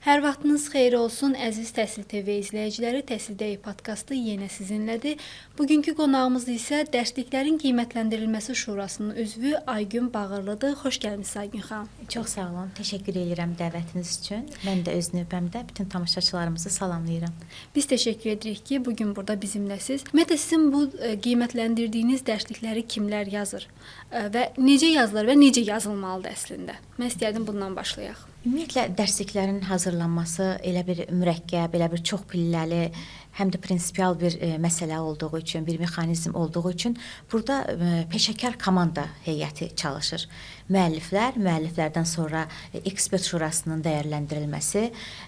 Hər vaxtınız xeyir olsun, əziz Təhsil TV izləyiciləri. Təhsildəyik podkastı yenə sizinlədir. Bugünkü qonağımız isə Dərsliklərin Qiymətləndirilməsi Şurasının üzvü Aygün Bağırlıdır. Xoş gəlmisiniz Aygün xanım. Çox sağ olun, təşəkkür edirəm dəvətiniz üçün. Mən də öz növbəmdə bütün tamaşaçılarımızı salamlayıram. Biz təşəkkür edirik ki, bugün burada bizimləsiz. Ümumiyyətlə, sizin bu qiymətləndirdiyiniz dərslikləri kimlər yazır və necə yazılır və necə yazılmalıdır əslində? Mən istəyərdim bundan başlayaq. Ümumiyyətlə, dərsliklərin hazırlanması elə bir mürəkkəb, elə bir çox pilləli, həm də prinsipial bir məsələ olduğu üçün, bir mexanizm olduğu üçün burada peşəkar komanda heyəti çalışır. Müəlliflərdən sonra ekspert şurasının dəyərləndirilməsi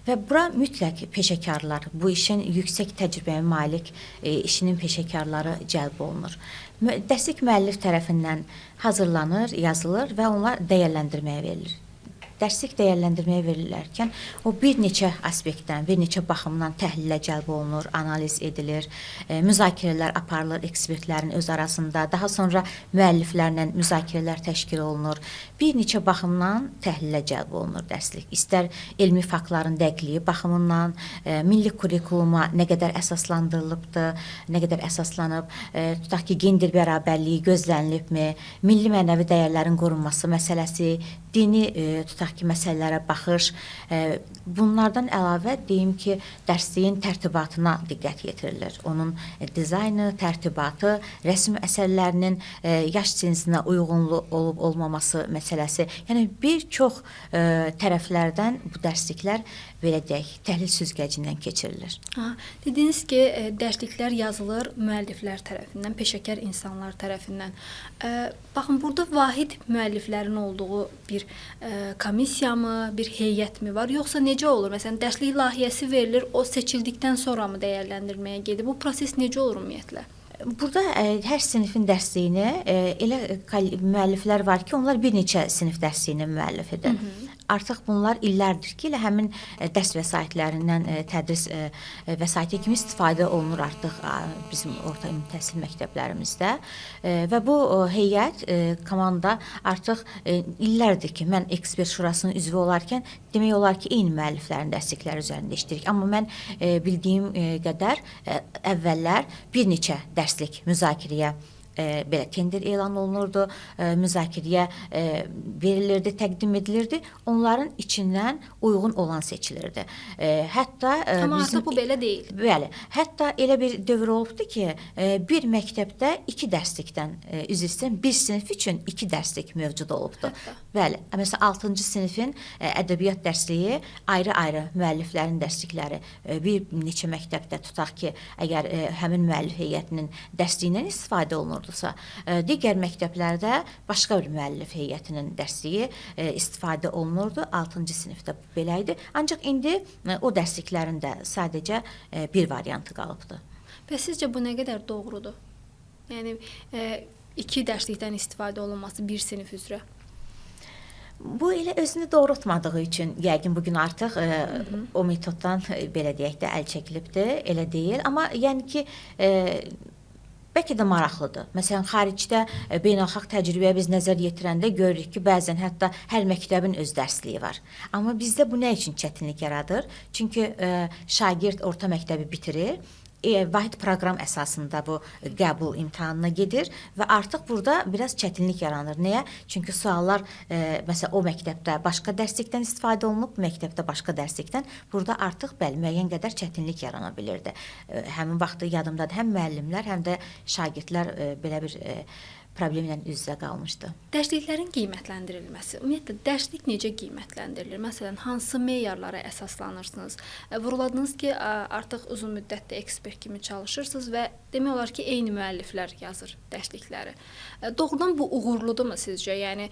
və bura mütləq peşəkarlar, bu işin yüksək təcrübəyə malik işinin peşəkarları cəlb olunur. Dərslik müəllif tərəfindən hazırlanır, yazılır və onlar dəyərləndirməyə verilir. Dərslik dəyərləndirməyə verilərkən o bir neçə aspektdən, bir neçə baxımdan təhlilə cəlb olunur, analiz edilir, müzakirələr aparılır ekspertlərin öz arasında, daha sonra müəlliflərlə müzakirələr təşkil olunur. Bir neçə baxımdan təhlilə cəlb olunur dərslik. İstər elmi faktların dəqiqliyi baxımından, milli kurikuluma nə qədər əsaslandırılıbdır, nə qədər əsaslanıb, tutaq ki, gender bərabərliyi gözlənilibmi, milli mənəvi dəyərlərin qorunması məsələsi, dini tutaq ki, məsələlərə baxış, bunlardan əlavə deyim ki, dərsliyin tərtibatına diqqət yetirilir. Onun dizaynı, tərtibatı, rəsm əsərlərinin yaş sinsinə uyğunlu olub-olmaması məsələsi. Yəni, bir çox tərəflərdən bu dərsliklər belə deyək, təhlil süzgəcindən keçirilir. Dediniz ki, dərsliklər yazılır müəlliflər tərəfindən, peşəkar insanlar tərəfindən. Baxın, burada vahid müəlliflərin olduğu bir komissiyamı, bir heyətmi var, yoxsa necə olur? Məsələn, dərslik layihəsi verilir, o seçildikdən sonra mı dəyərləndirməyə gedir? Bu proses necə olur ümumiyyətlə? Burada hər sinifin dərsliyini elə müəlliflər var ki, onlar bir neçə sinif dərsliyinin müəllifidir. Artıq bunlar illərdir ki, elə həmin dərs vəsaitlərindən tədris vəsaiti kimi istifadə olunur artıq bizim orta ümumi təhsil məktəblərimizdə və bu heyət, komanda artıq illərdir ki, mən ekspert şurasının üzvü olarkən demək olar ki, eyni müəlliflərin dərslikləri üzərində işləyirik. Amma mən bildiyim qədər əvvəllər bir neçə dərslik müzakirəyə belə tender elan olunurdu, müzakirəyə verilirdi, təqdim edilirdi. Onların içindən uyğun olan seçilirdi. Hətta amma artıq bu belə deyil. Bəli. Hətta elə bir dövr olubdu ki, bir məktəbdə 2 dərslikdən üzr istəyirəm, bir sinif üçün 2 dərslik mövcud olubdu. Hətta. Bəli. Məsələn, 6-cı sinifin ədəbiyyat dərsliyi ayrı-ayrı müəlliflərin dərslikləri bir neçə məktəbdə tutaq ki, əgər həmin müəllif heyətinin dərsliyindən istifadə olunurdusa, digər məktəblərdə başqa bir müəllif heyətinin dərsliyi istifadə olunurdu. 6-cı sinifdə belə idi. Ancaq indi o dərsliklərin də sadəcə bir variantı qalıbdır. Və sizcə bu nə qədər doğrudur? Yəni, 2 dərslikdən istifadə olunması bir sinif üzrə. Bu elə özünü doğrultmadığı üçün yəqin bugün artıq o metoddan belə deyək də əl çəkilibdir, elə deyil. Amma yəni ki, bəlkə də maraqlıdır. Məsələn, xaricdə beynəlxalq təcrübəyə biz nəzər yetirəndə görürük ki, bəzən hətta hər məktəbin öz dərsliyi var. Amma bizdə bu nə üçün çətinlik yaradır? Çünki şagird orta məktəbi bitirir, vahid proqram əsasında bu qəbul imtahanına gedir və artıq burada biraz çətinlik yaranır. Nəyə? Çünki suallar, məsələn, o məktəbdə başqa dərslikdən istifadə olunub, bu məktəbdə başqa dərslikdən. Burada artıq müəyyən qədər çətinlik yarana bilirdi. Həmin vaxtı yadımdadır, həm müəllimlər, həm də şagirdlər belə bir problemlə üz-üzə qalmışdı. Dərsliklərin qiymətləndirilməsi. Ümumiyyətlə, dərslik necə qiymətləndirilir? Məsələn, hansı meyarlara əsaslanırsınız? Vurguladınız ki, artıq uzun müddətdə ekspert kimi çalışırsınız və demək olar ki, eyni müəlliflər yazır dərslikləri. Doğrudan bu uğurludurmu sizcə? Yəni,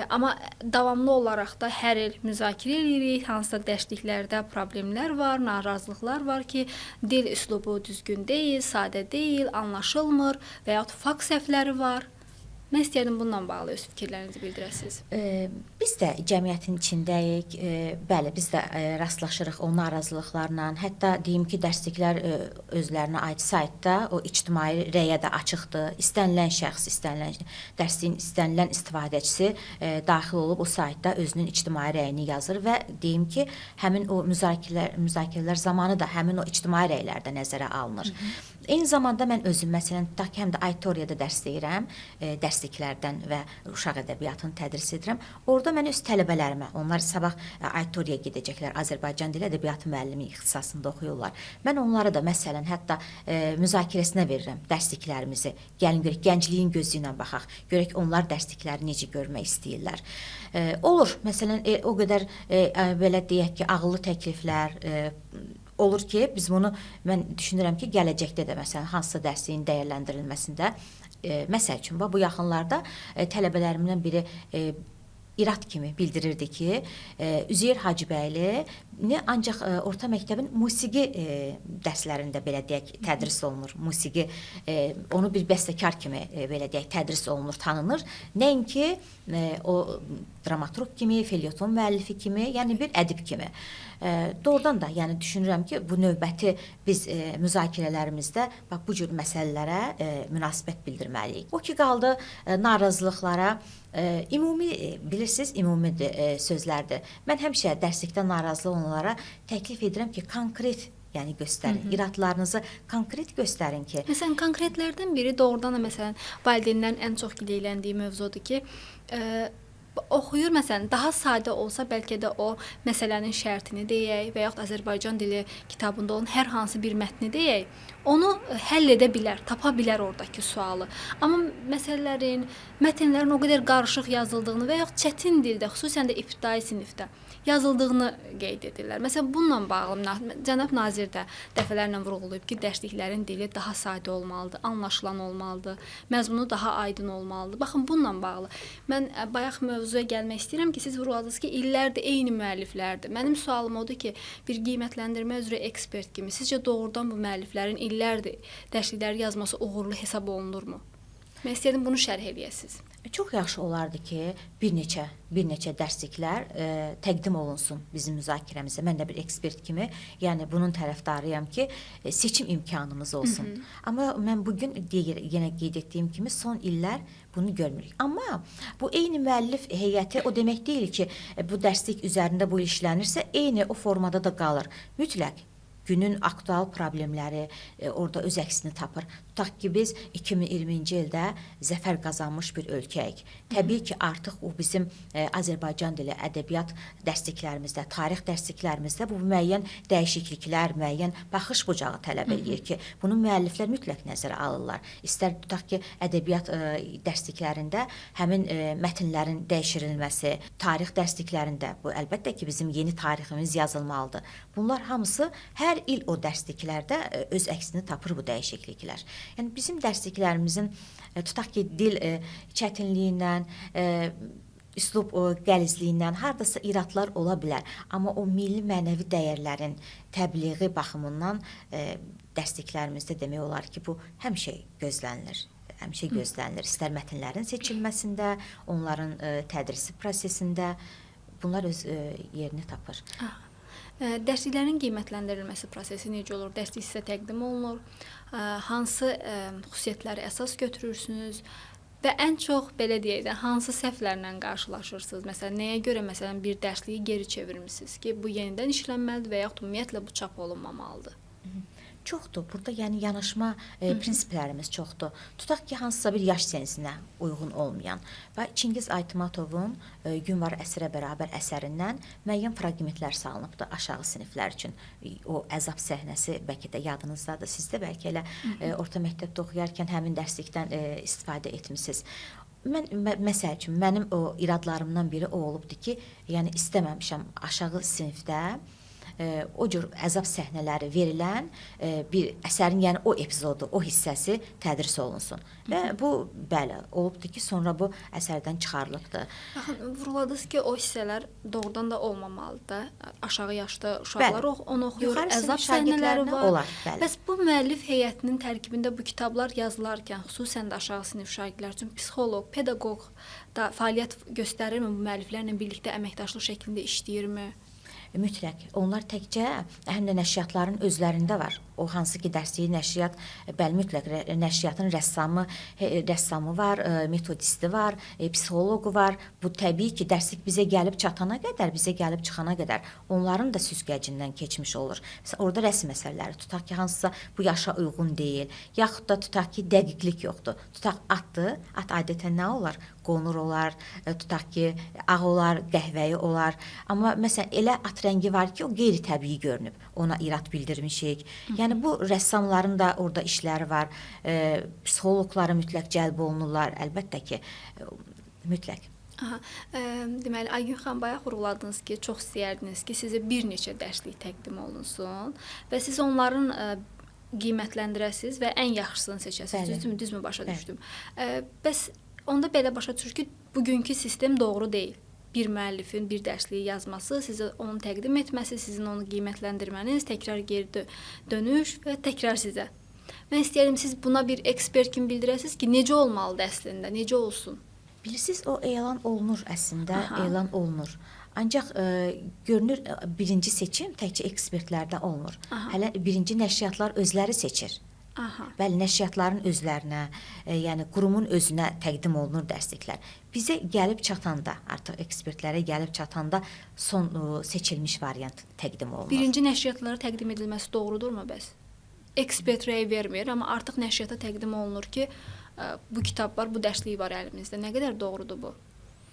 amma davamlı olaraq da hər il müzakirə edirik, hansısa dərsliklərdə problemlər var, narazılıqlar var ki, dil üslubu düzgün deyil, sadə deyil, anlaşılmır və yaxud fakt səhvləri var. Mən istəyərdim bununla bağlı öz fikirlərinizi bildirəsiniz. Biz də cəmiyyətin içindəyik. Bəli, biz də rastlaşırıq o narazılıqlarla. Hətta deyim ki, dərsliklər özlərinə aid saytda o ictimai rəyə də açıqdır. İstənilən şəxs, dərsliyin istənilən istifadəçisi daxil olub o saytda özünün ictimai rəyini yazır və deyim ki, həmin o müzakirələr zamanı da həmin o ictimai rəylər də nəzərə alınır. Eyni zamanda mən özüm, məsələn, tutaq ki, həm də auditoriyada dərs deyirəm, dərsliklərdən və uşaq ədəbiyyatını tədris edirəm. Orada mən öz tələbələrimə, onlar sabah auditoriyaya gedəcəklər, Azərbaycan dili ədəbiyyatı müəllimi ixtisasında oxuyurlar. Mən onlara da, məsələn, hətta müzakirəsinə verirəm dərsliklərimizi. Gəlin görək, gəncliyin gözü ilə baxaq, görək onlar dərslikləri necə görmək istəyirlər. Olur, məsələn, o qədər belə deyək ki, ağıllı təkliflər olur ki, biz bunu, mən düşünürəm ki, gələcəkdə də məsələn, hansısa dərsliyin dəyərləndirilməsində, məsəl üçün, bu yaxınlarda tələbələrimdən biri İrad kimi bildirirdi ki, Üzeyir Hacıbəyli ancaq orta məktəbin musiqi dərslərində belə deyək tədris olunur. Musiqi onu bir bəstəkar kimi belə deyək tədris olunur, tanınır. Nəinki o dramaturq kimi, felyeton müəllifi kimi, yəni bir ədib kimi. Doğrudan da, yəni düşünürəm ki, bu növbəti biz müzakirələrimizdə bax bu cür məsələlərə münasibət bildirməliyik. O ki qaldı narazılıqlara, ümumi bilirsiniz, ümumi sözlərdir. Mən həmişə dərslikdə narazı olanlara təklif edirəm ki, konkret yəni göstərin. İradlarınızı konkret göstərin ki. Məsələn, konkretlərdən biri doğrudan da məsələn valideynlərin ən çox gileyləndiyi mövzudur ki, oxuyur, məsələn, daha sadə olsa bəlkə də o məsələnin şərtini deyək və yaxud Azərbaycan dili kitabında olan hər hansı bir mətni deyək, onu həll edə bilər, tapa bilər oradakı sualı. Amma məsələlərin, mətnlərin o qədər qarışıq yazıldığını və yaxud çətin dildə, xüsusən də ibtidai sinifdə yazıldığını qeyd edirlər. Məsələn, bununla bağlı cənab nazir də dəfələrlə vurğulayıb ki, dərsliklərin dili daha sadə olmalıdır, anlaşılan olmalıdır, məzmunu daha aydın olmalıdır. Baxın, bununla bağlı mən bayaq mövzuya gəlmək istəyirəm ki, siz vurğuladınız ki, illərdir eyni müəlliflərdir. Mənim sualım odur ki, bir qiymətləndirmə üzrə ekspert kimi sizcə doğrudan bu müəlliflərin illərdir dərslikləri yazması uğurlu hesab olunurmu? Mən istəyirəm bunu şərh eləyəsiniz. Çox yaxşı olardı ki, bir neçə dərsliklər təqdim olunsun bizim müzakirəmizə. Mən də bir ekspert kimi, yəni bunun tərəfdarıyam ki, seçim imkanımız olsun. Amma mən bugün yenə qeyd etdiyim kimi son illər bunu görmürük. Amma bu eyni müəllif heyəti o demək deyil ki, bu dərslik üzərində bu işlənirsə, eyni o formada da qalır. Mütləq günün aktual problemləri orada öz əksini tapır. Tutaq ki, biz 2020-ci ildə zəfər qazanmış bir ölkəyik. Təbii ki, artıq o bizim Azərbaycan dili ədəbiyyat dərsliklərimizdə, tarix dərsliklərimizdə bu müəyyən dəyişikliklər, müəyyən baxış bucağı tələb edir ki, bunu müəlliflər mütləq nəzərə alırlar. İstər tutaq ki, ədəbiyyat dərsliklərində həmin mətnlərin dəyişdirilməsi, tarix dərsliklərində, bu əlbəttə ki, bizim yeni tariximiz yazılmalıdır. Bunlar hamısı hər il o dərsliklərdə öz əksini tapır bu dəyişikliklər. Yəni bizim dərsliklərimizin tutaq ki, dil çətinliyindən, üslub qəlizliyindən hardasa iradlar ola bilər. Amma o milli mənəvi dəyərlərin təbliği baxımından dərsliklərimizdə demək olar ki, bu həmişə gözlənilir. Həmişə gözlənilir. İstər mətnlərin seçilməsində, onların tədrisi prosesində bunlar öz yerini tapır. Dərsliklərin qiymətləndirilməsi prosesi necə olur? Dərslik sizə təqdim olunur? Hansı xüsusiyyətləri əsas götürürsünüz? Və ən çox, belə deyək də, hansı səhvlərlə qarşılaşırsınız? Məsələn, nəyə görə bir dərsliyi geri çevirmisiniz ki, bu yenidən işlənməlidir və yaxud ümumiyyətlə bu çap olunmamalıdır? Çoxdur. Burada yəni yanaşma prinsiplərimiz çoxdur. Tutaq ki, hansısa bir yaş sensinə uyğun olmayan və Çingiz Aytmatovun Gün var əsrə bərabər əsərindən müəyyən fraqmentlər salınıbdır aşağı siniflər üçün. O əzab səhnəsi bəlkə də yadınızdadır. Siz də bəlkə elə orta məktəbdə oxuyarkən həmin dərslikdən istifadə etmisiniz. Məsəl üçün, mənim o iradlarımdan biri o olubdur ki, yəni istəməmişəm aşağı sinifdə o cür əzab səhnələri verilən bir əsərin, yəni o epizodu, o hissəsi tədris olunsun. Və bu bəli, olubdur ki, sonra bu əsərdən çıxarılıbdır. Baxın, vurguladınız ki, o hissələr doğrudan da olmamalıdır. Aşağı yaşlı uşaqlar onu oxuyur, Yuxarı əzab sinif səhnələri var. olar, bəli. Bəs bu müəllif heyətinin tərkibində bu kitablar yazılarkən, xüsusən də aşağı sinif şagirdlər üçün psixoloq, pedaqoq da fəaliyyət göstərirmi, bu müəlliflərlə birlikdə əməkdaşlıq şəklində işləyirmi? Mütləq. Onlar təkcə həm də nəşriyyatların özlərində var. O hansı ki, dərsliyi nəşriyyat, bəli, mütləq nəşriyyatın rəssamı var, metodisti var, psixoloqu var. Bu təbii ki, dərslik bizə gəlib çatana qədər, bizə gəlib çıxana qədər onların da süzgəcindən keçmiş olur. Məsələn, orada rəsm əsərləri tutaq ki, hansısa bu yaşa uyğun deyil, yaxud da tutaq ki, dəqiqlik yoxdur. Tutaq atdır, at adətən nə olar? Qonur olar, tutaq ki, ağ olar, qəhvəyi olar. Amma məsələn, elə at rəngi var ki, o qeyri-təbii görünüb. Ona irad bildirmişik. Yəni bu rəssamların da orada işləri var. Psixoloqları mütləq cəlb olunurlar, əlbəttə ki, mütləq. Aha, deməli, Aygün xanım, bayaq vurguladınız ki, çox istəyərdiniz ki, sizə bir neçə dərslik təqdim olunsun və siz onların qiymətləndirəsiniz və ən yaxşısını seçəsiniz. Düzmü başa düşdüm? Bəs onda belə başa düşür ki, bugünkü sistem doğru deyil. Bir müəllifin bir dərsliyi yazması, sizə onu təqdim etməsi, sizin onu qiymətləndirməniz, təkrar geri dönüş və təkrar sizə. Mən istəyirəm siz buna bir ekspert kimi bildirəsiniz ki, necə olmalıdır əslində, necə olsun? Bilirsiniz, o elan olunur əslində, elan olunur. Ancaq görünür, birinci seçim təkcə ekspertlərdən olmur. Hələ birinci nəşriyyatlar özləri seçir. Bəli, nəşriyyatların özlərinə, yəni qurumun özünə təqdim olunur dərsliklər. Bizə gəlib çatanda, artıq ekspertlərə gəlib çatanda son seçilmiş variant təqdim olunur. Birinci nəşriyyatlara təqdim edilməsi doğrudurmu bəs? Ekspert rəy vermir, amma artıq nəşriyyata təqdim olunur ki, bu kitab var, bu dərslik var əlimizdə. Nə qədər doğrudur bu?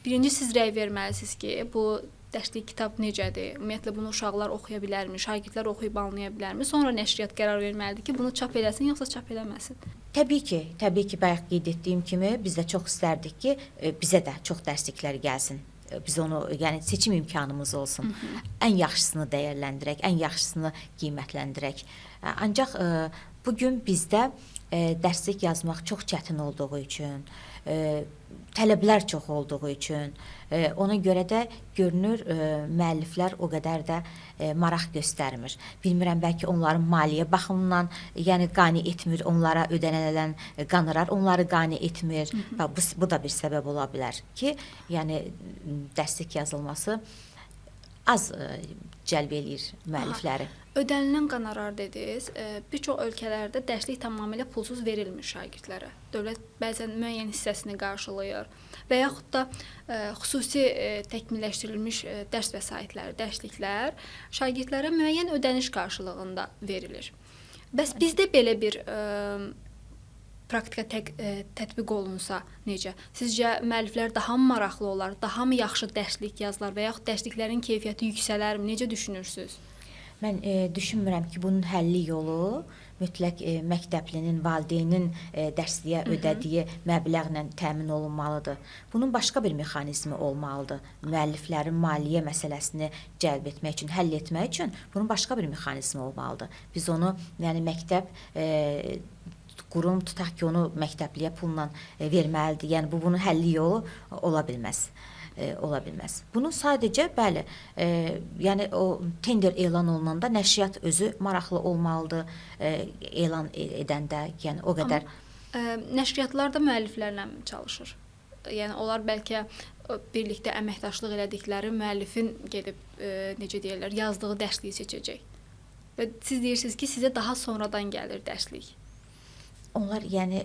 Birinci siz rəy verməlisiniz ki, bu dərslik kitab necədir? Ümumiyyətlə bunu uşaqlar oxuya bilərmi? Şagirdlər oxuyub anlaya bilərmi? Sonra nəşriyyat qərar verməlidir ki, bunu çap eləsin, yoxsa çap eləməsin. Təbii ki, bayaq qeyd etdiyim kimi biz də çox istərdik ki, bizə də çox dərsliklər gəlsin. Biz onu, yəni seçim imkanımız olsun. Ən yaxşısını dəyərləndirək, ən yaxşısını qiymətləndirək. Ancaq bugün bizdə dərslik yazmaq çox çətin olduğu üçün, tələblər çox olduğu üçün, ona görə də görünür müəlliflər o qədər də maraq göstərmir. Bilmirəm, bəlkə onların maliyyə baxımından, yəni qane etmir, onlara ödənilən qonorar onları qane etmir. Bu da bir səbəb ola bilər ki, yəni dərslik yazılması az cəlb eləyir müəllifləri. Ödənilən qonorar dediniz, bir çox ölkələrdə dərslik tamamilə pulsuz verilmir şagirdlərə. Dövlət bəzən müəyyən hissəsini qarşılayır və yaxud da xüsusi təkmilləşdirilmiş dərs vəsaitləri, dərsliklər şagirdlərə müəyyən ödəniş qarşılığında verilir. Bəs bizdə belə bir praktika tətbiq olunsa necə? Sizcə müəlliflər daha mı maraqlı olar, daha mı yaxşı dərslik yazılar və yaxud dərsliklərin keyfiyyəti yüksələrmi? Necə düşünürsünüz? Mən düşünmürəm ki, bunun həlli yolu mütləq məktəblinin, valideynin dərsliyə ödədiyi məbləğlə təmin olunmalıdır. Bunun başqa bir mexanizmi olmalıdır. Müəlliflərin maliyyə məsələsini cəlb etmək üçün, həll etmək üçün bunun başqa bir mexanizmi olmalıdır. Biz onu, yəni məktəb qurum tutaq ki, onu məktəbliyə pulla verməlidir. Yəni bunun həlli yolu ola bilməz. Bunu sadəcə, bəli, yəni o tender elan olunanda nəşriyyat özü maraqlı olmalıdır elan edəndə, yəni o qədər. Nəşriyyatlar da müəlliflərlə çalışır. Yəni onlar bəlkə birlikdə əməkdaşlıq elədikləri müəllifin gedib, necə deyirlər, yazdığı dərsliyi seçəcək. Və siz deyirsiniz ki, sizə daha sonradan gəlir dərslik. Onlar, yəni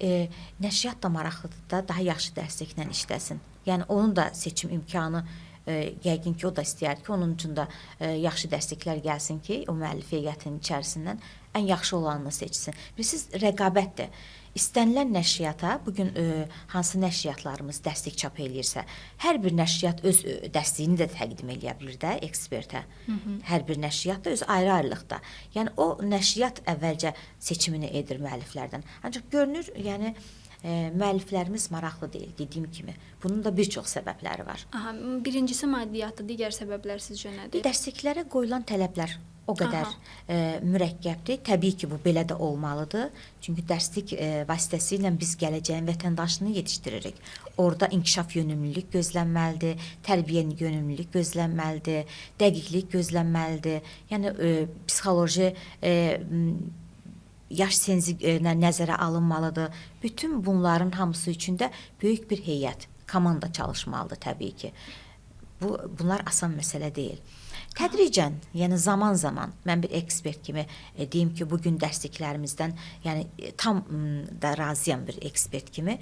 nəşriyyat da maraqlıdır da daha yaxşı dərsliklə işləsin. Yəni onun da seçim imkanı yəqin ki, o da istəyər ki, onun üçün də yaxşı dərsliklər gəlsin ki, o müəllif heyətinin içərisindən ən yaxşı olanını seçsin. Bilirsiniz, rəqabətdir. İstənilən nəşriyyata, bugün hansı nəşriyyatlarımız dərslik çap eləyirsə, hər bir nəşriyyat öz dərsliyini də təqdim eləyə bilir də ekspertə. Hər bir nəşriyyat da öz ayrı-ayrılıqda. Yəni o nəşriyyat əvvəlcə seçimini edir müəlliflərdən. Ancaq görünür, yəni müəlliflərimiz maraqlı deyil, dediyim kimi. Bunun da bir çox səbəbləri var. Birincisi maddiyyatdır, digər səbəblər sizcə nədir? Dərsliklərə qoyulan tələblər o qədər mürəkkəbdir. Təbii ki, bu belə də olmalıdır. Çünki dərslik vasitəsilə biz gələcəyin vətəndaşını yetişdiririk. Orada inkişaf yönümlülük gözlənməlidir, tərbiyə yönümlülük gözlənməlidir, dəqiqlik gözlənməlidir. Yəni psixoloji yaş senzinə nəzərə alınmalıdır. Bütün bunların hamısı üçün də böyük bir heyət, komanda çalışmalıdır təbii ki. Bunlar asan məsələ deyil. Tədricən, yəni zaman-zaman mən bir ekspert kimi deyim ki, bugün dərsliklərimizdən, yəni tam da razıyam bir ekspert kimi,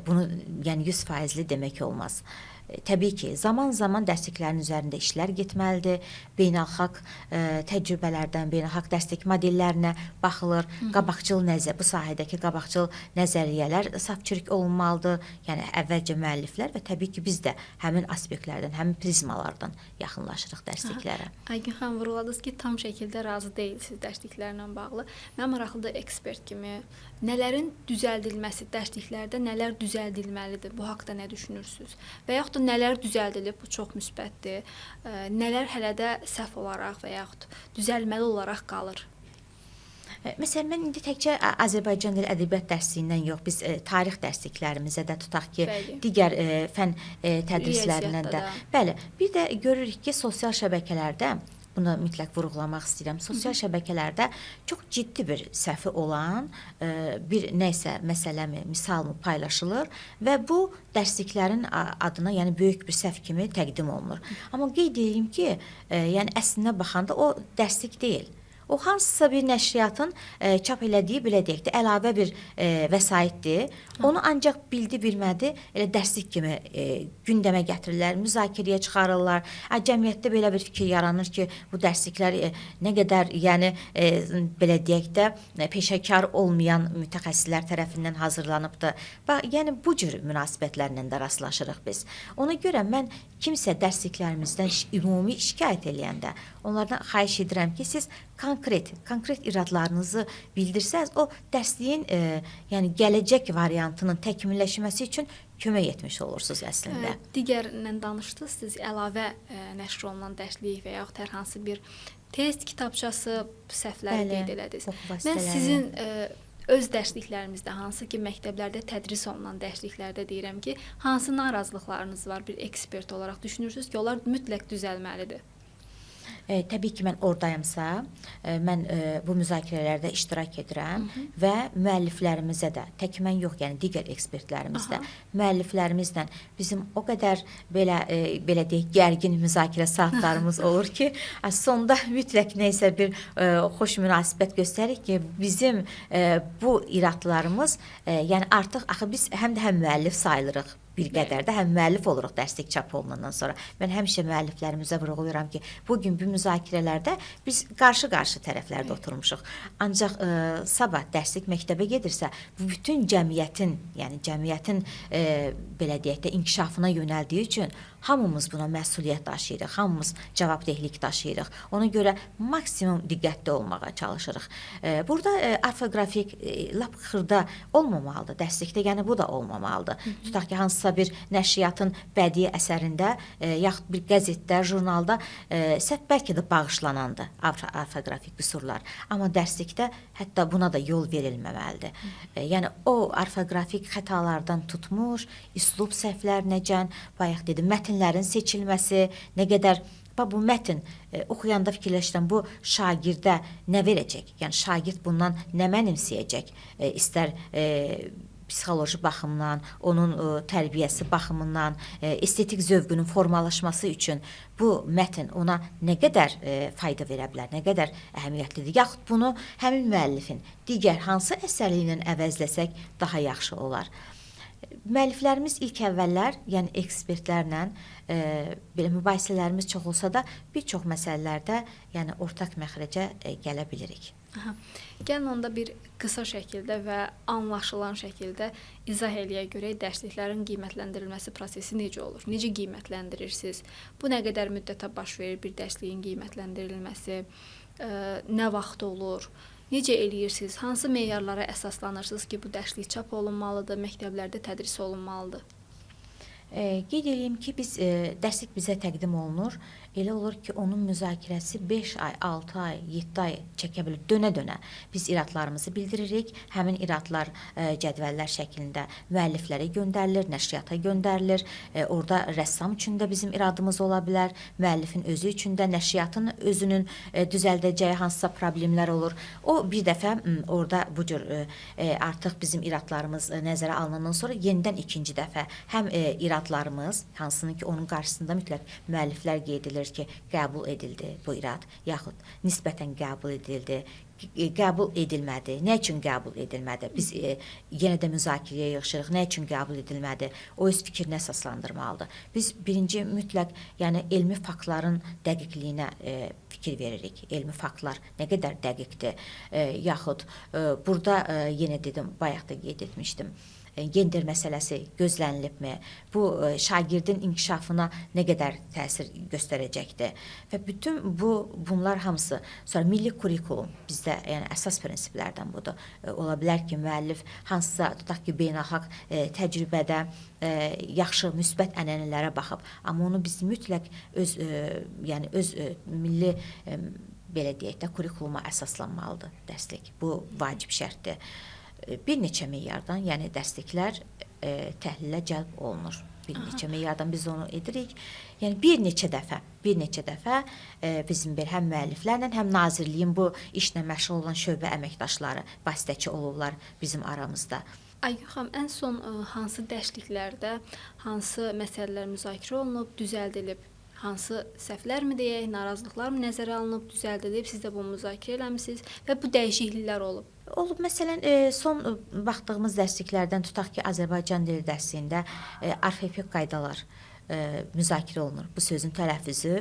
bunu yəni 100% demək olmaz. Təbii ki, zaman-zaman dərsliklərin üzərində işlər getməlidir. Beynəlxalq təcrübələrdən, beynəlxalq dərslik modellərinə baxılır. Qabaqcıl bu sahədəki qabaqcıl nəzəriyyələr saf-çürük olunmalıdır. Yəni əvvəlcə müəlliflər və təbii ki, biz də həmin aspektlərdən, həmin prizmalardan yaxınlaşırıq dərsliklərə. Aygün xanım, vurğuladınız ki, tam şəkildə razı deyilsiniz dərsliklərlə bağlı. Mən maraqlıdır ekspert kimi nələrin düzəldilməsi, dərsliklərdə nələr düzəldilməlidir? Bu haqqda nə düşünürsünüz? Və yaxud da nələr düzəldilib, bu çox müsbətdir. Nələr hələ də səhv olaraq və yaxud düzəlməli olaraq qalır? Məsələn, mən indi təkcə Azərbaycan dil ədəbiyyat dərsindən yox, biz tarix dərsliklərimizə də tutaq ki, digər fən tədrislərindən də. Bəli, bir də görürük ki, sosial şəbəkələrdə, bunu mütləq vurğulamaq istəyirəm, sosial şəbəkələrdə çox ciddi bir səhvi olan bir nəsə məsələmi, misalmı paylaşılır və bu dərsliklərin adına, yəni böyük bir səhv kimi təqdim olunur. Amma qeyd edeyim ki, yəni əslində baxanda o dərslik deyil. O hansısa bir nəşriyyatın çap elədiyi, belə deyək də, əlavə bir vəsaitdir. Onu ancaq bilmədi, elə dərslik kimi gündəmə gətirirlər, müzakirəyə çıxarırlar. Cəmiyyətdə belə bir fikir yaranır ki, bu dərsliklər nə qədər, yəni belə deyək də, peşəkar olmayan mütəxəssislər tərəfindən hazırlanıbdır. Yəni bu cür münasibətlərlə də rastlaşırıq biz. Ona görə mən kimsə dərsliklərimizdən ümumi şikayət eləyəndə onlardan xahiş edirəm ki, siz konkret iradlarınızı bildirsəz, o dərsliyin yəni gələcək variantının təkmilləşməsi üçün kömək etmiş olursunuz əslində. Digərlə danışdınız, siz əlavə nəşr olunan dərslik və yaxud hər hansı bir test kitabçası səhvləri qeyd elədiniz. Mən sizin öz dərsliklərimizdə, hansı ki, məktəblərdə tədris olunan dərsliklərdə deyirəm ki, hansı narazılıqlarınız var bir ekspert olaraq düşünürsünüz ki, onlar mütləq düzəlməlidir? Təbii ki, mən oradayımsa, mən bu müzakirələrdə iştirak edirəm və müəlliflərimizə də, tək mən yox, yəni digər ekspertlərimizdə, müəlliflərimizlə bizim o qədər belə deyək, gərgin müzakirə saatlarımız olur ki, sonda mütləq neysə bir xoş münasibət göstərik ki, bizim bu iradlarımız, yəni artıq axı biz həm də həm müəllif sayılırıq. Bir qədər də həm müəllif oluruq dərslik çap olunandan sonra. Mən həmişə müəlliflərimizə vurğulayıram ki, bugün bu müzakirələrdə biz qarşı-qarşı tərəflərdə oturmuşuq. Ancaq sabah dərslik məktəbə gedirsə, bu bütün cəmiyyətin, yəni cəmiyyətin belə deyək də inkişafına yönəldiyi üçün hamımız buna məsuliyyət daşıyırıq, hamımız cavabdehlik daşıyırıq. Ona görə maksimum diqqətli olmağa çalışırıq. Burada orfoqrafik lap xırda olmamalıdır dərslikdə, yəni bu da olmamalıdır. Tutaq ki, hansısa bir nəşriyyatın bədii əsərində, yaxud bir qəzetdə, jurnalda səhv bəlkə də bağışlanandır orfoqrafik qüsurlar. Amma dərslikdə hətta buna da yol verilməməlidir. Yəni o orfoqrafik xətalardan tutmuş, üslub səhvlərinəcən, bayaq dedim, mətnlərin seçilməsi, nə qədər bu mətn oxuyanda fikirləşirəm, bu şagirdə nə verəcək? Yəni şagird bundan nə mənimsəyəcək? İstər psixoloji baxımdan, onun tərbiyəsi baxımından, estetik zövqünün formalaşması üçün bu mətn ona nə qədər fayda verə bilər, nə qədər əhəmiyyətlidir. Yaxud bunu həmin müəllifin digər hansı əsəri ilə əvəzləsək daha yaxşı olar. Müəlliflərimiz ilk əvvəllər, yəni ekspertlərlə belə mübahisələrimiz çox olsa da, bir çox məsələlərdə yəni ortaq məxrəcə gələ bilirik. Gəlin onda bir qısa şəkildə və anlaşılan şəkildə izah eləyə görə dərsliklərin qiymətləndirilməsi prosesi necə olur? Necə qiymətləndirirsiniz? Bu nə qədər müddətə baş verir bir dərsliyin qiymətləndirilməsi? Nə vaxt olur? Necə eləyirsiniz? Hansı meyarlara əsaslanırsınız ki, bu dərslik çap olunmalıdır, məktəblərdə tədris olunmalıdır? Qeyd edeyim ki, dərslik bizə təqdim olunur. Elə olur ki, onun müzakirəsi 5 ay, 6 ay, 7 ay çəkə bilir. Dönə-dönə biz iradlarımızı bildiririk. Həmin iradlar cədvəllər şəklində müəlliflərə göndərilir, nəşriyyata göndərilir. Orada rəssam üçün də bizim iradımız ola bilər, müəllifin özü üçün də, nəşriyyatın özünün düzəldəcəyi hansısa problemlər olur. O bir dəfə orada bu cür artıq bizim iradlarımız nəzərə alınandan sonra yenidən ikinci dəfə həm iradlarımız, hansının ki onun qarşısında mütləq müəlliflər qeyd edilir ki, qəbul edildi bu irad, yaxud nisbətən qəbul edildi, qəbul edilmədi. Nə üçün qəbul edilmədi? Biz yenə də müzakirəyə yığışırıq. Nə üçün qəbul edilmədi? O öz fikrini əsaslandırmalıdır. Biz birinci mütləq, yəni elmi faktların dəqiqliyinə fikir veririk. Elmi faktlar nə qədər dəqiqdir? Yaxud burada yenə dedim, bayaq da qeyd etmişdim. Gender məsələsi gözlənilibmi? Bu şagirdin inkişafına nə qədər təsir göstərəcəkdir? Və bütün bunlar hamısı, sonra milli kurikulum bizdə yəni əsas prinsiplərdən budur. Ola bilər ki, müəllif hansısa tutaq ki, beynəlxalq təcrübədə yaxşı müsbət ənənələrə baxıb, amma onu biz mütləq öz milli belə deyək də kurikuluma əsaslanmalıdır dərslik. Bu vacib şərtdir. Bir neçə meyardan, yəni dərsliklər təhlilə cəlb olunur. Bir neçə meyardan biz onu edirik. Yəni bir neçə dəfə bizim həm müəlliflərlə, həm Nazirliyin bu işlə məşğul olan şöbə əməkdaşları vasitəçi olurlar bizim aramızda. Aygün xanım, ən son hansı dərsliklərdə hansı məsələlər müzakirə olunub, düzəldilib? Hansı səhvlərmi deyək, narazılıqlarmı nəzərə alınıb, düzəldilib, siz də bunu müzakirə eləmisiniz və bu dəyişikliklər olub? Olub. Məsələn, son baxdığımız dərsliklərdən tutaq ki, Azərbaycan dili dərsliyində orfoepik qaydalar müzakirə olunur. Bu sözün tələffüzü,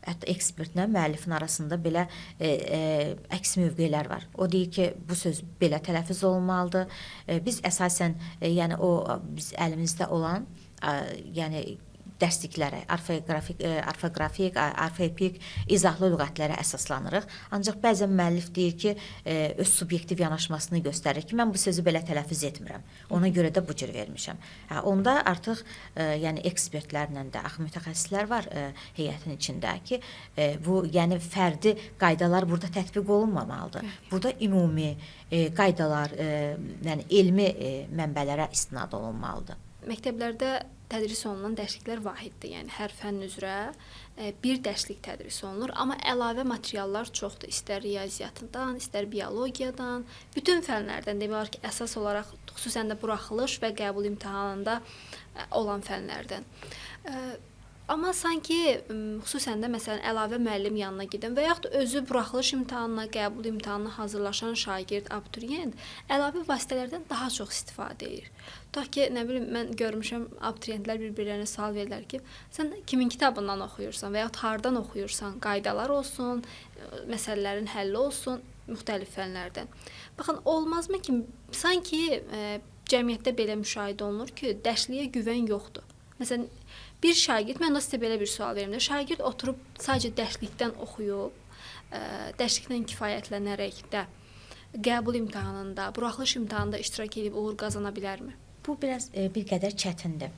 hətta ekspertlə müəllifin arasında belə əks mövqelər var. O deyir ki, bu söz belə tələffüz olunmalıdır. Biz əsasən, yəni o biz əlimizdə olan, yəni dərsliklərə, orfoqrafik, orfoepik, izahlı lüğətlərə əsaslanırıq. Ancaq bəzən müəllif deyir ki, öz subyektiv yanaşmasını göstərir ki, mən bu sözü belə tələffüz etmirəm. Ona görə də bu cür vermişəm. Onda artıq yəni ekspertlərlə də, mütəxəssislər var heyətin içində ki, bu yəni fərdi qaydalar burada tətbiq olunmamalıdır. Burada ümumi qaydalar, yəni elmi mənbələrə istinad olunmalıdır. Məktəblərdə tədris olunan dərsliklər vahiddir. Yəni hər fənn üzrə bir dərslik tədris olunur, amma əlavə materiallar çoxdur. İstər riyaziyyatdan, istər biologiyadan, bütün fənlərdən demək olar ki, əsas olaraq xüsusən də buraxılış və qəbul imtahanında olan fənlərdən. Amma sanki xüsusən də məsələn əlavə müəllim yanına gedən və yaxud özü buraxılış imtahanına, qəbul imtahanına hazırlaşan şagird, abituriyent əlavə vasitələrdən daha çox istifadə edir. Tutaq ki, nə bilim, mən görmüşəm abituriyentlər bir-birlərinə sual verirlər ki, sən kimin kitabından oxuyursan və yaxud hardan oxuyursan, qaydalar olsun, məsələlərin həlli olsun, müxtəlif fənlərdən. Baxın, olmazmı ki, sanki cəmiyyətdə belə müşahidə olunur ki, dərsliyə güvən yoxdur. Məsələn, bir şagird, mən də sizə belə bir sual verim də, şagird oturub sadəcə dərslikdən oxuyub, dərslikdən kifayətlənərək də qəbul imtahanında, buraxılış imtahanında iştirak edib uğur qazana bilərmi? Bu biraz bir qədər çətindir.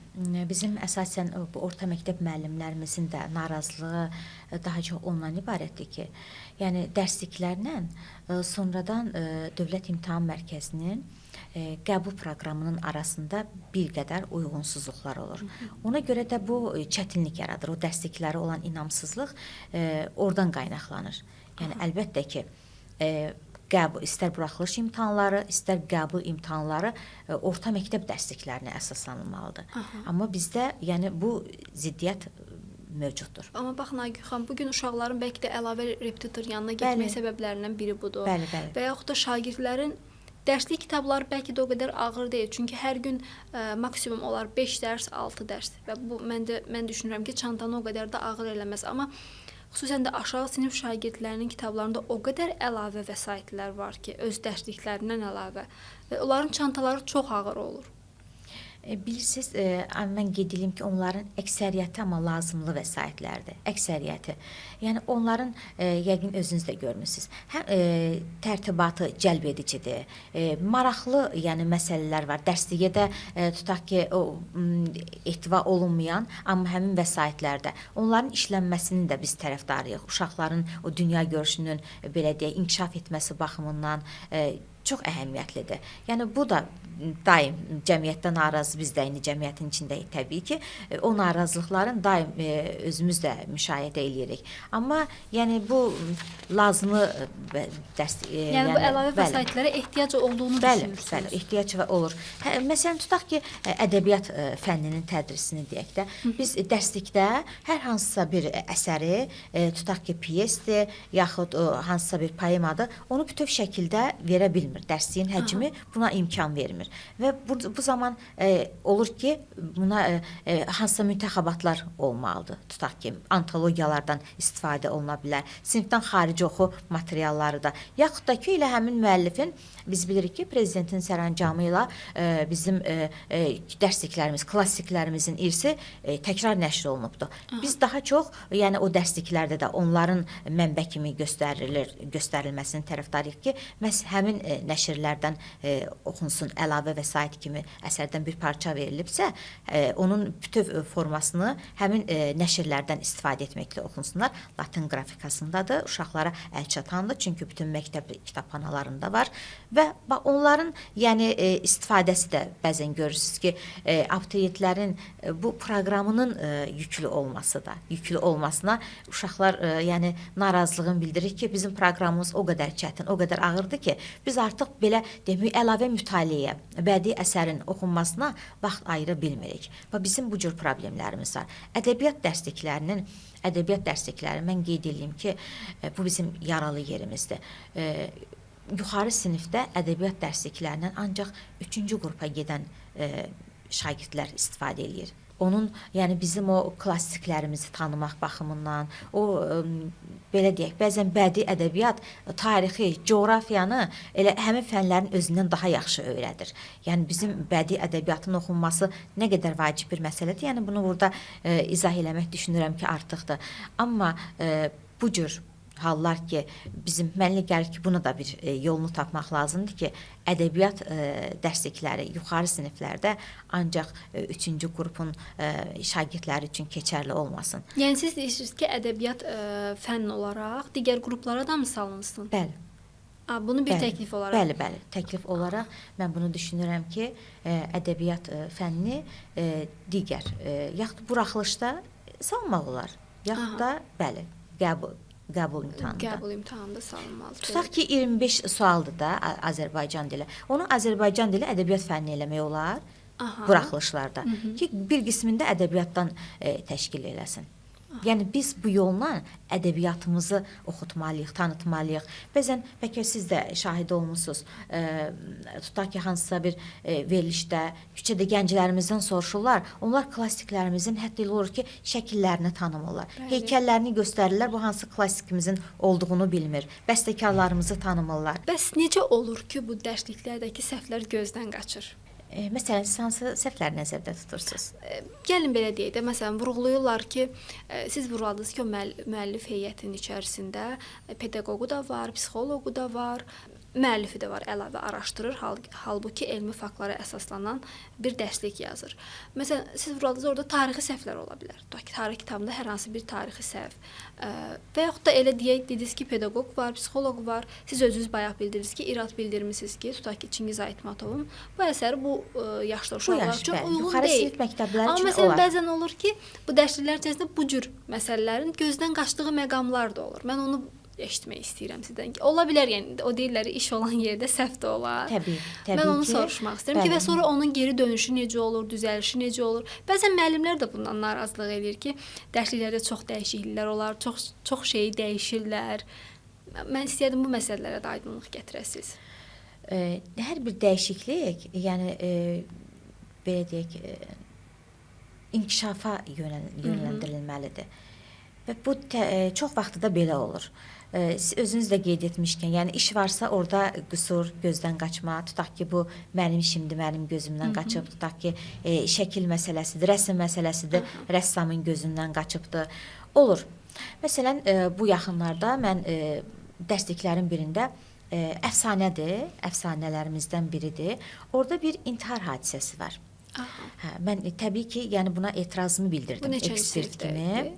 Bizim əsasən bu orta məktəb müəllimlərimizin də narazılığı daha çox ondan ibarətdir ki, yəni dərsliklərlə sonradan Dövlət İmtahan Mərkəzinin qəbul proqramının arasında bir qədər uyğunsuzluqlar olur. Ona görə də bu çətinlik yaradır. O dərsliklərə olan inamsızlıq oradan qaynaqlanır. Yəni əlbəttə ki, istər buraxılış imtahanları, istər qəbul imtahanları orta məktəb dərsliklərinə əsaslanılmalıdır. Amma bizdə yəni bu ziddiyyət mövcuddur. Amma baxın Aygün xanım, bugün uşaqların bəlkə də əlavə repetitor yanına getmək səbəblərindən biri budur. Və yaxud da şagirdlərin dərslik kitabları bəlkə də o qədər ağır deyil. Çünki hər gün maksimum olar 5 dərs, 6 dərs. Və bu mən düşünürəm ki, çantanı o qədər də ağır eləməz. Amma xüsusən də aşağı sinif şagirdlərinin kitablarında o qədər əlavə vəsaitlər var ki, öz dərsliklərindən əlavə. Və onların çantaları çox ağır olur. Bilirsiniz, mən qeyd edeyim ki, onların əksəriyyəti amma lazımlı vəsaitlərdir. Əksəriyyəti. Yəni onların yəqin özünüz də görmüsünüz. Həm tərtibatı cəlb edicidir. Maraqlı, yəni məsələlər var. Dərsliyə də tutaq ki, o ehtiva olunmayan, amma həmin vəsaitlərdə onların işlənməsinin də biz tərəfdarıyıq. Uşaqların o dünya görüşünün belə deyək, inkişaf etməsi baxımından çox əhəmiyyətlidir. Yəni bu da daim cəmiyyətdə narazı biz də indi cəmiyyətin içindəyik təbii ki. O narazılıqların daim özümüz də müşahidə eləyirik. Amma yəni bu lazımı dərs yəni bu əlavə vəsaitlərə ehtiyac olduğunu düşünürsünüz. Bəli, ehtiyac olur. Məsələn tutaq ki, ədəbiyyat fənninin tədrisini deyək də, biz dərslikdə hər hansısa bir əsəri, tutaq ki, pyesdir, yaxud hansısa bir poemadır, onu bütöv şəkildə verə bilmir. Dərsliyin həcmi buna imkan vermir. Və bu zaman olur ki, buna hansısa müntəxəbatlar olmalıdır. Tutaq ki, antologiyalardan istifadə oluna bilər. Sinifdən xarici oxu materialları da. Yaxud da ki, elə həmin müəllifin, biz bilirik ki, prezidentin sərəncamı ilə bizim dərsliklərimiz, klassiklərimizin irsi təkrar nəşr olunubdur. Biz daha çox, yəni o dərsliklərdə də onların mənbə kimi göstərilməsinin tərəfdarıyıq ki, məhz həmin nəşrlərdən oxunsun, əlavə vəsait kimi əsərdən bir parça verilibsə, onun bütöv formasını həmin nəşrlərdən istifadə etməklə oxunsunlar. Latin qrafikasındadır, uşaqlara əlçatandır, çünki bütün məktəb kitabxanalarında var və onların yəni istifadəsi də bəzən görürsünüz ki, abituriyentlərin bu proqramının yüklü olması da, yüklü olmasına uşaqlar yəni narazılığını bildirir ki, bizim proqramımız o qədər çətin, o qədər ağırdır ki, biz artıq belə demək əlavə mütaliəyə, bədii əsərin oxunmasına vaxt ayıra bilmirik. Və bizim bu cür problemlərimiz var. Ədəbiyyat dərslikləri mən qeyd edeyim ki, bu bizim yaralı yerimizdir. Yuxarı sinifdə ədəbiyyat dərsliklərindən ancaq 3-cü qrupa gedən şagirdlər istifadə edir. Onun, yəni bizim o klassiklərimizi tanımaq baxımından, o belə deyək, bəzən bədii ədəbiyyat, tarixi, coğrafiyanı elə həmin fənlərin özündən daha yaxşı öyrədir. Yəni bizim bədii ədəbiyyatın oxunması nə qədər vacib bir məsələdir. Yəni bunu burada izah eləmək düşünürəm ki, artıqdır. Amma bu cür hallar ki, bizim mənlə gəlir ki, buna da bir yolunu tapmaq lazımdır ki, ədəbiyyat dərslikləri yuxarı siniflərdə ancaq 3-cü qrupun şagirdləri üçün keçərli olmasın. Yəni siz deyirsiniz ki, ədəbiyyat fənn olaraq digər qruplara da mı salınsın? Bəli. Bunu bir təklif olaraq? Bəli, təklif olaraq mən bunu düşünürəm ki, ədəbiyyat fənni digər, yaxud buraxılışda salmaq olar, yaxud da bəli, qəbul imtahanında. Qəbul imtahanında salınmalıdır. Tutaq ki, 25 sualdır da Azərbaycan dili. Onu Azərbaycan dili ədəbiyyat fənni eləmək olar buraxılışlarda. Ki, bir qismində ədəbiyyatdan təşkil eləsin. Yəni biz bu yolla ədəbiyyatımızı oxutmalıyıq, tanıtmalıyıq. Bəzən bəlkə siz də şahid olmusunuz. Tutaq ki, hansısa bir verilişdə küçədə gənclərimizdən soruşurlar. Onlar klassiklərimizin hətta elə olur ki, şəkillərini tanımırlar. Heykəllərini göstərirlər. Bu hansı klassikimizin olduğunu bilmir. Bəstəkarlarımızı tanımırlar. Bəs necə olur ki, bu dərsliklərdəki səhvlər gözdən qaçır? Məsələn, siz hansı səhvləri nəzərdə tutursunuz? Gəlin belə deyək də, məsələn, vurğulayırlar ki, siz vurğuladınız ki, o müəllif heyətinin içərisində pedaqoqu da var, psixoloqu da var, müəllifi də var, əlavə araşdırır, halbuki elmi faktlara əsaslanan bir dərslik yazır. Məsələn, siz vurğuladınız, orada tarixi səhvlər ola bilər. Tutaq ki, tarix kitabında hər hansı bir tarixi səhv və yaxud da elə deyək, dediniz ki, pedaqoq var, psixoloq var, siz özünüz bayaq bildirdiniz ki, irad bildirmisiniz ki, tutaq ki, Çingiz Aytmatovun bu əsəri bu yaşda uşaqlar üçün uyğun deyil. Amma məsələn, bəzən olur ki, bu dərsliklər içərisində bu cür məsələlərin gözdən qaçdığı məqamlar da olur. Mən onu eşitmək istəyirəm sizdən ki, ola bilər, yəni o deyirlər iş olan yerdə səhv də olar. Təbii mən onu soruşmaq istəyirəm ki, və sonra onun geri dönüşü necə olur, düzəlişi necə olur? Bəzən müəllimlər də bundan narazılıq eləyir ki, dərsliklərdə çox dəyişikliklər olar, çox şeyi dəyişirlər. Mən istəyirdim bu məsələlərə də aydınlıq gətirəsiniz. Hər bir dəyişiklik, yəni belə deyək, inkişafa yönləndirilməlidir. Və bu çox vaxt da belə olur. Siz özünüz də qeyd etmişkən, yəni iş varsa orada qüsur, gözdən qaçma, tutaq ki, bu mənim işimdir, mənim gözümdən qaçıb, tutaq ki, şəkil məsələsidir, rəsm məsələsidir, rəssamın gözündən qaçıbdır. Olur. Məsələn, bu yaxınlarda mən dərsliklərin birində əfsanədir, əfsanələrimizdən biridir. Orada bir intihar hadisəsi var. Hə, mən təbii ki, yəni buna etirazımı bildirdim ekspert kimi.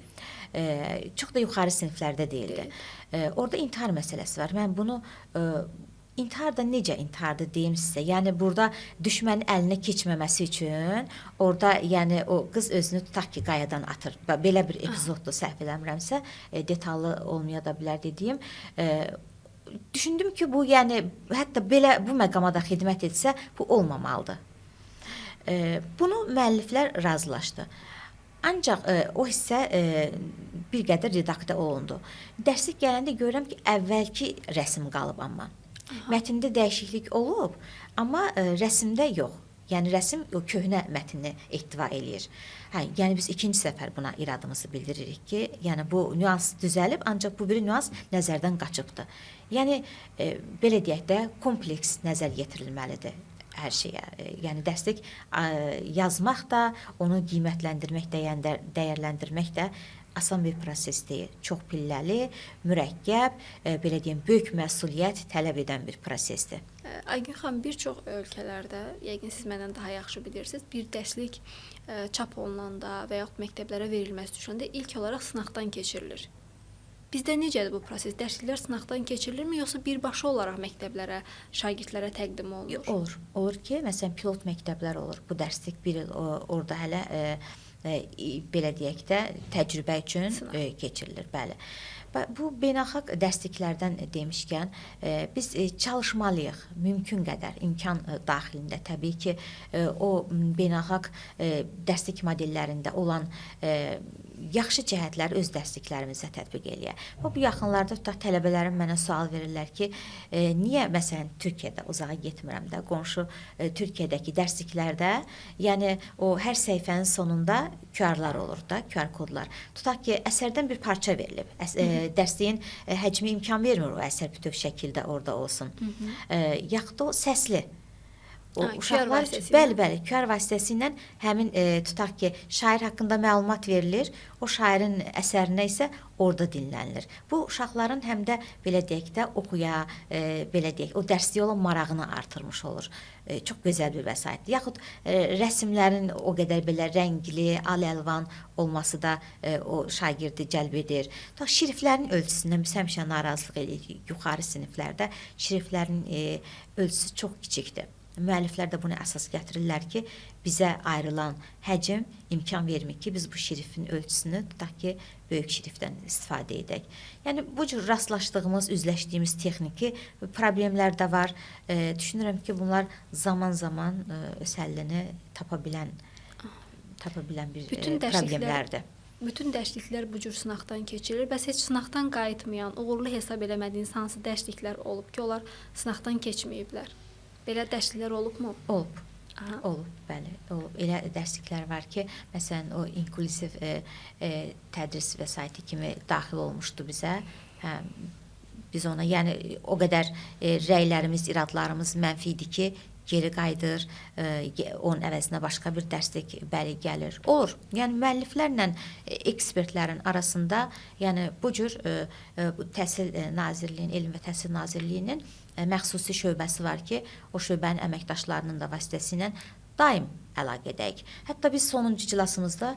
Çox da yuxarı siniflərdə deyildi. Orada intihar məsələsi var. Mən bunu intihar da necə intihardır deyim sizə. Yəni burada düşmənin əlinə keçməməsi üçün orada yəni o qız özünü tutaq ki, qayadan atır. Belə bir epizoddur, səhv eləmirəmsə, detallı olmaya da bilər dediyim. Düşündüm ki, bu yəni hətta belə bu məqama da xidmət etsə, bu olmamalıdır. Bunu müəlliflər razılaşdı. Ancaq o hissə bir qədər redaktə olundu. Dərslik gələndə görürəm ki, əvvəlki rəsm qalıb amma. Mətndə dəyişiklik olub, amma rəsmdə yox. Yəni rəsm o köhnə mətni ehtiva eləyir. Yəni biz ikinci səfər buna iradımızı bildiririk ki, yəni bu nüans düzəlib, ancaq bu bir nüans nəzərdən qaçıbdır. Yəni belə deyək də kompleks nəzər yetirilməlidir hər şeyə. Yəni dərslik yazmaq da, onu qiymətləndirmək, dəyərləndirmək də asan bir proses deyil. Çox pilləli, mürəkkəb, belə deyim, böyük məsuliyyət tələb edən bir prosesdir. Aygün xanım, bir çox ölkələrdə, yəqin siz məndən daha yaxşı bilirsiniz, bir dərslik çap olunanda və yaxud məktəblərə verilməsi düşəndə ilk olaraq sınaqdan keçirilir. Bizdə necədir bu proses? Dərsliklər sınaqdan keçirilirmi, yoxsa birbaşa olaraq məktəblərə, şagirdlərə təqdim olunur? Olur. Olur ki, məsələn, pilot məktəblər olur. Bu dərslik bir il orada hələ belə deyək də təcrübə üçün keçirilir, bəli. Bu beynəlxalq dərsliklərdən demişkən, biz çalışmalıyıq, mümkün qədər imkan daxilində təbii ki, o beynəlxalq dərslik modellərində olan yaxşı cəhətləri öz dərsliklərimizə tətbiq eləyək. Bu yaxınlarda tutaq tələbələrim mənə sual verirlər ki, niyə məsələn Türkiyədə uzağa getmirəm də, qonşu Türkiyədəki dərsliklərdə, yəni o hər səhifənin sonunda QR-lar olur da, QR kodlar. Tutaq ki, əsərdən bir parça verilib. Dərsliyin həcmi imkan vermir o əsər bütöv şəkildə orada olsun. Yaxud da o səsli. O uşaqlar bəli, QR vasitəsilə həmin tutaq ki, şair haqqında məlumat verilir, o şairin əsərinə isə orada dinlənilir. Bu uşaqların həm də belə deyək də oxuya, belə deyək, o dərsliyə olan marağını artırmış olur. Çox gözəl bir vəsaitdir. Yaxud rəsmlərin o qədər belə rəngli, al-əlvan olması da o şagirdi cəlb edir. Şriflərin ölçüsündən biz həmişə narazılıq edirik. Yuxarı siniflərdə şriflərin ölçüsü çox kiçikdir. Müəlliflər də bunu əsas gətirirlər ki, bizə ayrılan həcm imkan vermir ki, biz bu şrifin ölçüsünü tutaq ki, böyük şriftdən istifadə edək. Yəni, bu cür rastlaşdığımız, üzləşdiyimiz texniki problemlər də var. Düşünürəm ki, bunlar zaman-zaman öz həllini tapa bilən bir problemlərdir. Bütün dərsliklər bu cür sınaqdan keçirilir. Bəs heç sınaqdan qayıtmayan, uğurlu hesab eləmədiyiniz hansı dərsliklər olub ki, onlar sınaqdan keçməyiblər? Belə dərsliklər olubmu? Olub. Olub, bəli, olub. Elə dərsliklər var ki, məsələn, o inklusiv tədris vəsaiti kimi daxil olmuşdu bizə. Biz ona, yəni o qədər rəylərimiz, iradlarımız mənfi idi ki, geri qayıdır, onun əvəzinə başqa bir dərslik bəli gəlir. Olur. Yəni müəlliflərlə ekspertlərin arasında, yəni bu cür Təhsil Nazirliyinin, Elm və Təhsil Nazirliyinin məxsusi şöbəsi var ki, o şöbənin əməkdaşlarının da vasitəsilə daim əlaqədəyik. Hətta biz sonuncu iclasımızda,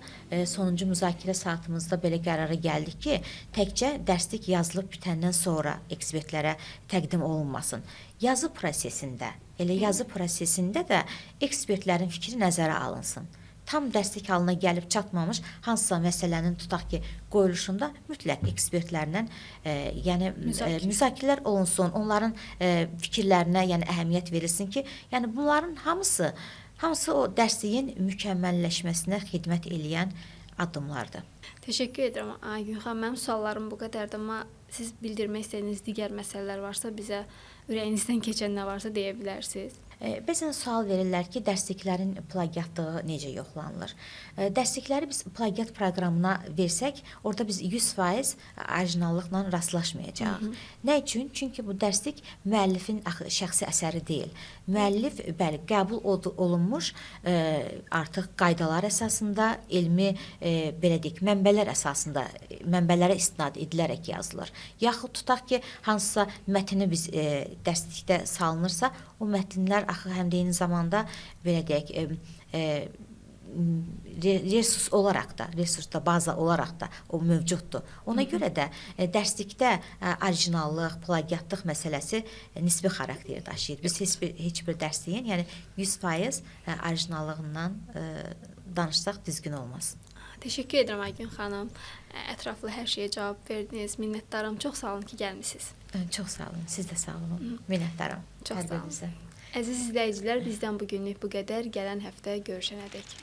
sonuncu müzakirə saatımızda belə qərara gəldik ki, təkcə dərslik yazılıb bitəndən sonra ekspertlərə təqdim olunmasın. Yazı prosesində, elə yazı prosesində də ekspertlərin fikri nəzərə alınsın. Tam dərslik halına gəlib çatmamış hansısa məsələnin tutaq ki, qoyuluşunda mütləq ekspertlərlə yəni müzakirələr olunsun, onların fikirlərinə yəni əhəmiyyət verilsin ki, yəni bunların hamısı o dərsliyin mükəmməlləşməsinə xidmət eləyən addımlardır. Təşəkkür edirəm Aygün xanım. Mənim suallarım bu qədərdir, amma siz bildirmək istədiyiniz digər məsələlər varsa bizə ürəyinizdən keçən nə varsa deyə bilərsiniz. Bəzən sual verirlər ki, dərsliklərin plagiatlığı necə yoxlanılır? Dərslikləri biz plagiat proqramına versək, orada biz 100% orijinallıqla rastlaşmayacağıq. Nə üçün? Çünki bu dərslik müəllifin şəxsi əsəri deyil. Müəllif bəli qəbul olunmuş artıq qaydalar əsasında, elmi belə deyək, mənbələr əsasında, mənbələrə istinad edilərək yazılır. Yaxud tutaq ki, hansısa mətni biz dərslikdə salınırsa, o mətnlər axı həm də eyni zamanda belə deyək, resurs olaraq da, resursda baza olaraq da o mövcuddur. Ona görə də dərslikdə orijinallıq, plagiatlıq məsələsi nisbi xarakter daşıyır. Biz heç bir dərsliyin, yəni 100% orijinallığından danışsaq düzgün olmaz. Təşəkkür edirəm Aygün xanım. Ətraflı hər şeyə cavab verdiniz. Minnətdaram. Çox sağ olun ki, gəlmisiniz. Çox sağ olun. Siz də sağ olun. Minnətdaram. Çox sağ olun. Əziz izləyicilər, bizdən bu günlük bu qədər. Gələn həftə görüşənədək.